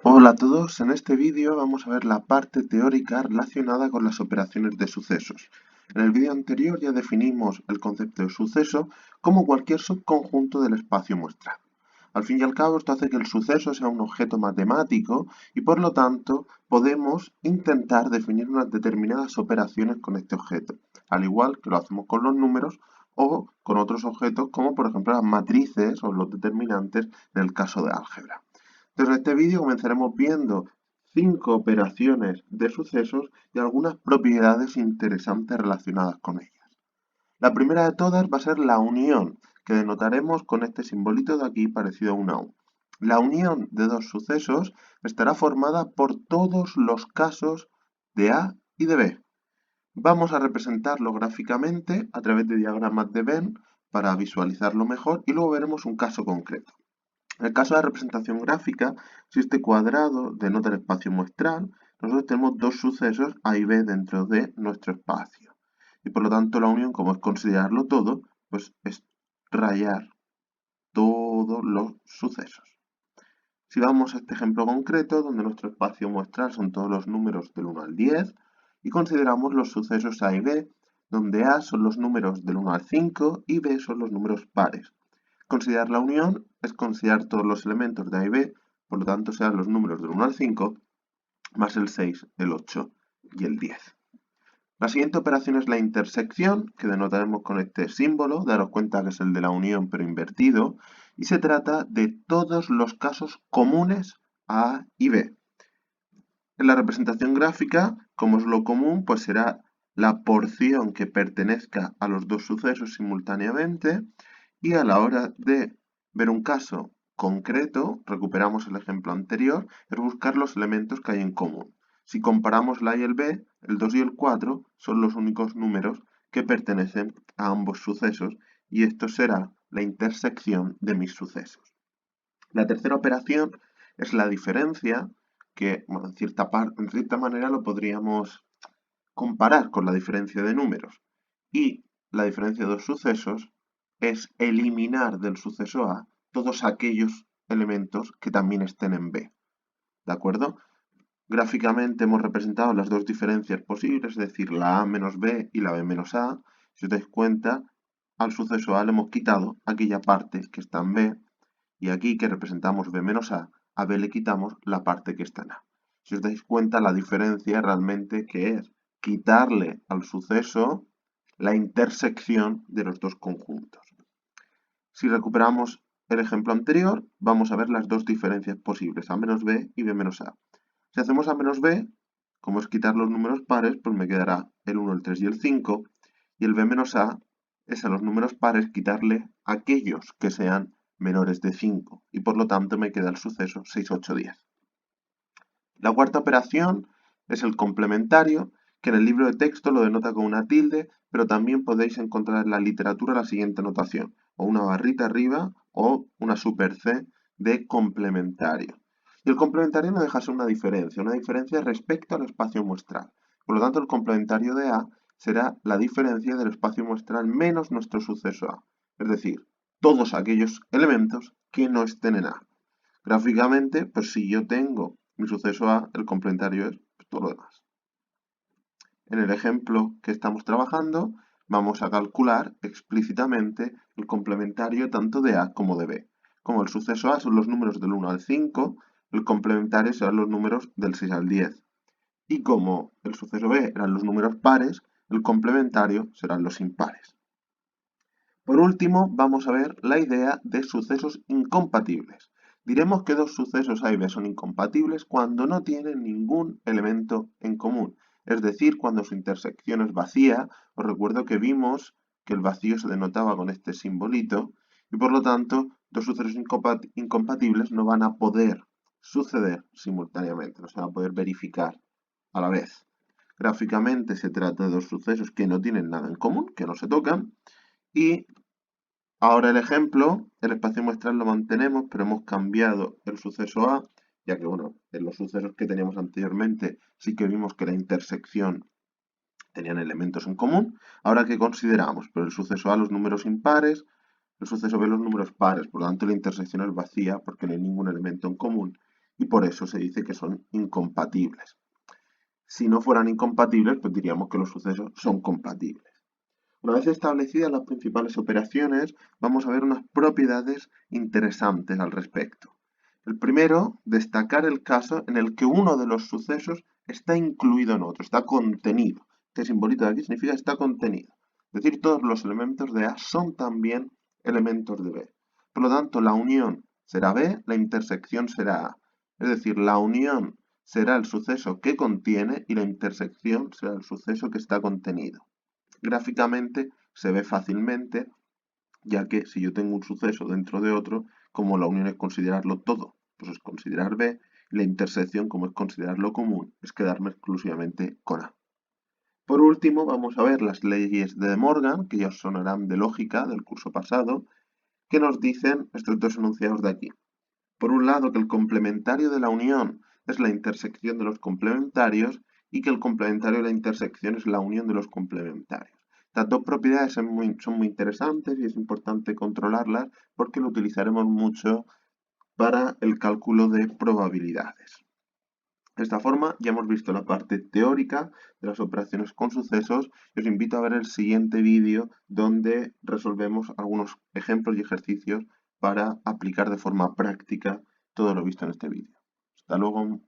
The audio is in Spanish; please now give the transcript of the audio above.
Hola a todos, en este vídeo vamos a ver la parte teórica relacionada con las operaciones de sucesos. En el vídeo anterior ya definimos el concepto de suceso como cualquier subconjunto del espacio muestral. Al fin y al cabo, esto hace que el suceso sea un objeto matemático y por lo tanto podemos intentar definir unas determinadas operaciones con este objeto, al igual que lo hacemos con los números o con otros objetos como por ejemplo las matrices o los determinantes en el caso de álgebra. Entonces, en este vídeo comenzaremos viendo 5 operaciones de sucesos y algunas propiedades interesantes relacionadas con ellas. La primera de todas va a ser la unión, que denotaremos con este simbolito de aquí parecido a una U. La unión de dos sucesos estará formada por todos los casos de A y de B. Vamos a representarlo gráficamente a través de diagramas de Venn para visualizarlo mejor y luego veremos un caso concreto. En el caso de la representación gráfica, si este cuadrado denota el espacio muestral, nosotros tenemos dos sucesos A y B dentro de nuestro espacio. Y por lo tanto la unión, como es considerarlo todo, pues es rayar todos los sucesos. Si vamos a este ejemplo concreto, donde nuestro espacio muestral son todos los números del 1 al 10, y consideramos los sucesos A y B, donde A son los números del 1 al 5 y B son los números pares. Considerar la unión es considerar todos los elementos de A y B, por lo tanto serán los números del 1 al 5, más el 6, el 8 y el 10. La siguiente operación es la intersección, que denotaremos con este símbolo, daros cuenta que es el de la unión pero invertido, y se trata de todos los casos comunes a A y B. En la representación gráfica, como es lo común, pues será la porción que pertenezca a los dos sucesos simultáneamente, y a la hora de ver un caso concreto, recuperamos el ejemplo anterior, es buscar los elementos que hay en común. Si comparamos la A y el B, el 2 y el 4 son los únicos números que pertenecen a ambos sucesos y esto será la intersección de mis sucesos. La tercera operación es la diferencia, que bueno, en cierta manera lo podríamos comparar con la diferencia de números. Y la diferencia de dos sucesos es eliminar del suceso A todos aquellos elementos que también estén en B. ¿De acuerdo? Gráficamente hemos representado las dos diferencias posibles, es decir, la A menos B y la B menos A. Si os dais cuenta, al suceso A le hemos quitado aquella parte que está en B y aquí que representamos B menos A B le quitamos la parte que está en A. Si os dais cuenta, la diferencia realmente que es quitarle al suceso la intersección de los dos conjuntos. Si recuperamos el ejemplo anterior, vamos a ver las dos diferencias posibles, A menos B y B menos A. Si hacemos A menos B, como es quitar los números pares, pues me quedará el 1, el 3 y el 5, y el B menos A es a los números pares quitarle aquellos que sean menores de 5, y por lo tanto me queda el suceso 6, 8, 10. La cuarta operación es el complementario, que en el libro de texto lo denota con una tilde, pero también podéis encontrar en la literatura la siguiente notación, o una barrita arriba o una super C de complementario. Y el complementario no deja de ser una diferencia respecto al espacio muestral. Por lo tanto, el complementario de A será la diferencia del espacio muestral menos nuestro suceso A, es decir, todos aquellos elementos que no estén en A. Gráficamente, pues si yo tengo mi suceso A, el complementario es todo lo demás. En el ejemplo que estamos trabajando, vamos a calcular explícitamente el complementario tanto de A como de B. Como el suceso A son los números del 1 al 5, el complementario serán los números del 6 al 10. Y como el suceso B eran los números pares, el complementario serán los impares. Por último, vamos a ver la idea de sucesos incompatibles. Diremos que dos sucesos A y B son incompatibles cuando no tienen ningún elemento en común, es decir, cuando su intersección es vacía. Os recuerdo que vimos que el vacío se denotaba con este simbolito y por lo tanto dos sucesos incompatibles no van a poder suceder simultáneamente, no se van a poder verificar a la vez. Gráficamente se trata de dos sucesos que no tienen nada en común, que no se tocan, y ahora el ejemplo, el espacio muestral lo mantenemos, pero hemos cambiado el suceso A, ya que bueno, en los sucesos que teníamos anteriormente sí que vimos que la intersección tenían elementos en común. Ahora, ¿qué consideramos? Pero el suceso A los números impares, el suceso B los números pares, por lo tanto la intersección es vacía porque no hay ningún elemento en común. y por eso se dice que son incompatibles. Si no fueran incompatibles, pues diríamos que los sucesos son compatibles. Una vez establecidas las principales operaciones, vamos a ver unas propiedades interesantes al respecto. El primero, destacar el caso en el que uno de los sucesos está incluido en otro, está contenido. Este simbolito de aquí significa está contenido. Es decir, todos los elementos de A son también elementos de B. Por lo tanto, la unión será B, la intersección será A. Es decir, la unión será el suceso que contiene y la intersección será el suceso que está contenido. Gráficamente se ve fácilmente, ya que si yo tengo un suceso dentro de otro, como la unión es considerarlo todo, pues es considerar B, y la intersección, como es considerarlo común, es quedarme exclusivamente con A. Por último, vamos a ver las leyes de De Morgan, que ya os sonarán de lógica del curso pasado, que nos dicen estos dos enunciados de aquí. Por un lado, que el complementario de la unión es la intersección de los complementarios y que el complementario de la intersección es la unión de los complementarios. Estas dos propiedades son muy interesantes y es importante controlarlas porque lo utilizaremos mucho para el cálculo de probabilidades. De esta forma ya hemos visto la parte teórica de las operaciones con sucesos y os invito a ver el siguiente vídeo donde resolvemos algunos ejemplos y ejercicios para aplicar de forma práctica todo lo visto en este vídeo. Hasta luego.